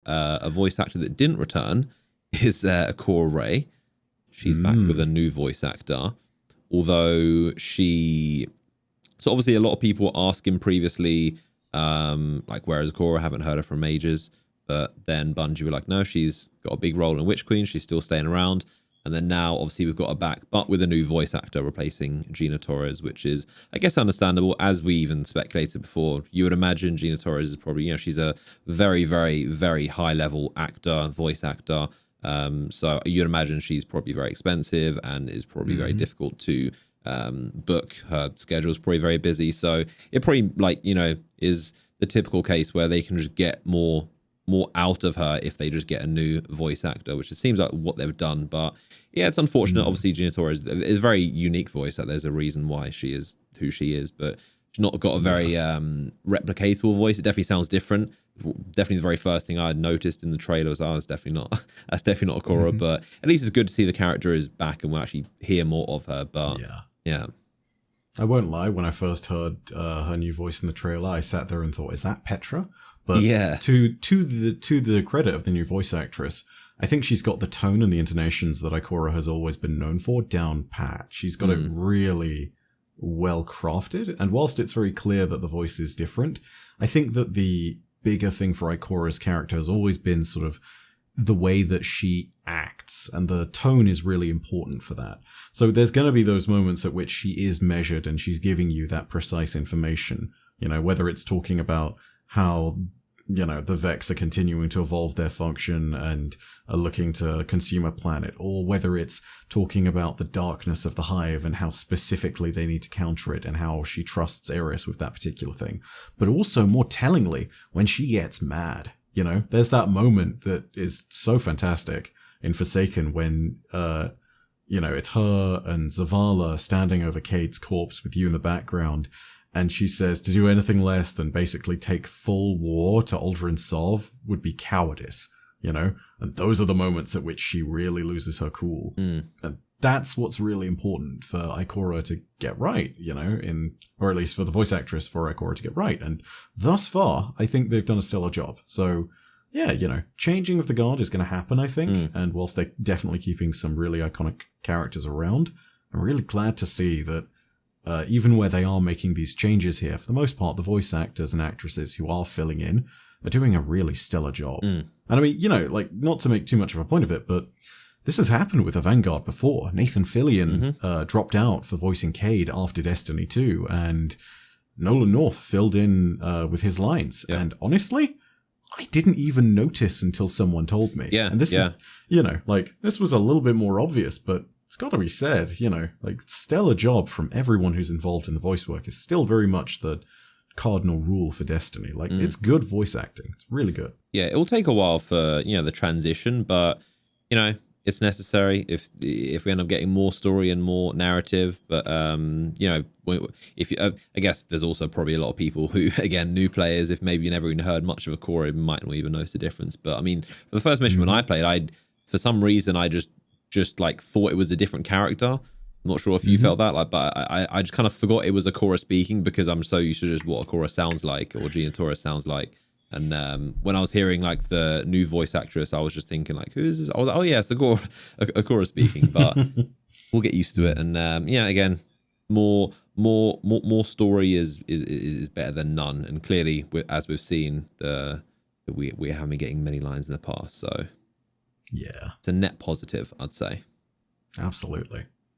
a voice actor that didn't return is Ikora Rey. She's back with a new voice actor, although so obviously a lot of people were asking previously, like, where is Ikora? I haven't heard her from ages. But then Bungie were like, no, she's got a big role in Witch Queen. She's still staying around. And then now, obviously, we've got her back, but with a new voice actor replacing Gina Torres, which is, I guess, understandable. As we even speculated before, you would imagine Gina Torres is probably, she's a very, very, very high-level actor, voice actor. So you'd imagine she's probably very expensive and is probably very difficult to book. Her schedule is probably very busy. So it probably, is the typical case where they can just get more out of her if they just get a new voice actor, which it seems like what they've done. But yeah, it's unfortunate. Obviously, Gina Torres is a very unique voice. Like, there's a reason why she is who she is, but she's not got a very replicatable voice. It definitely sounds different. Definitely the very first thing I had noticed in the trailer was, that's definitely not Ikora. But at least it's good to see the character is back and we'll actually hear more of her. But yeah. I won't lie, when I first heard her new voice in the trailer, I sat there and thought, is that Petra? But to the credit of the new voice actress, I think she's got the tone and the intonations that Ikora has always been known for down pat. She's got it really well crafted. And whilst it's very clear that the voice is different, I think that the bigger thing for Ikora's character has always been sort of the way that she acts, and the tone is really important for that. So there's going to be those moments at which she is measured and she's giving you that precise information, whether it's talking about how the Vex are continuing to evolve their function and are looking to consume a planet, or whether it's talking about the darkness of the Hive and how specifically they need to counter it and how she trusts Eris with that particular thing. But also, more tellingly, when she gets mad, there's that moment that is so fantastic in Forsaken when, it's her and Zavala standing over Cade's corpse with you in the background. And she says to do anything less than basically take full war to Aldrin Sov would be cowardice, And those are the moments at which she really loses her cool. And that's what's really important for Ikora to get right, or at least for the voice actress for Ikora to get right. And thus far, I think they've done a stellar job. So yeah, changing of the guard is going to happen, I think. And whilst they're definitely keeping some really iconic characters around, I'm really glad to see that even where they are making these changes here, for the most part, the voice actors and actresses who are filling in are doing a really stellar job. And I mean, not to make too much of a point of it, but this has happened with a Vanguard before. Nathan Fillion dropped out for voicing Cade after Destiny 2, and Nolan North filled in with his lines. Yeah. And honestly, I didn't even notice until someone told me. Yeah. And this is, this was a little bit more obvious, but it's got to be said, stellar job from everyone who's involved in the voice work is still very much the cardinal rule for Destiny. It's good voice acting. It's really good. Yeah, it will take a while for, the transition, but, it's necessary if we end up getting more story and more narrative. But, if you, I guess there's also probably a lot of people who, again, new players, if maybe you never even heard much of Ikora, might not even notice the difference. But I mean, for the first mission when I played, for some reason, I just thought it was a different character. I'm not sure if you felt that, but I just kind of forgot it was Ikora speaking because I'm so used to just what Ikora sounds like or Gina Torres sounds like. And when I was hearing the new voice actress, I was just thinking who is this? I was like, oh yeah, it's Ikora speaking. But we'll get used to it. And again, more story is better than none. And clearly, as we've seen, we haven't been getting many lines in the past, so. Yeah. It's a net positive, I'd say. Absolutely.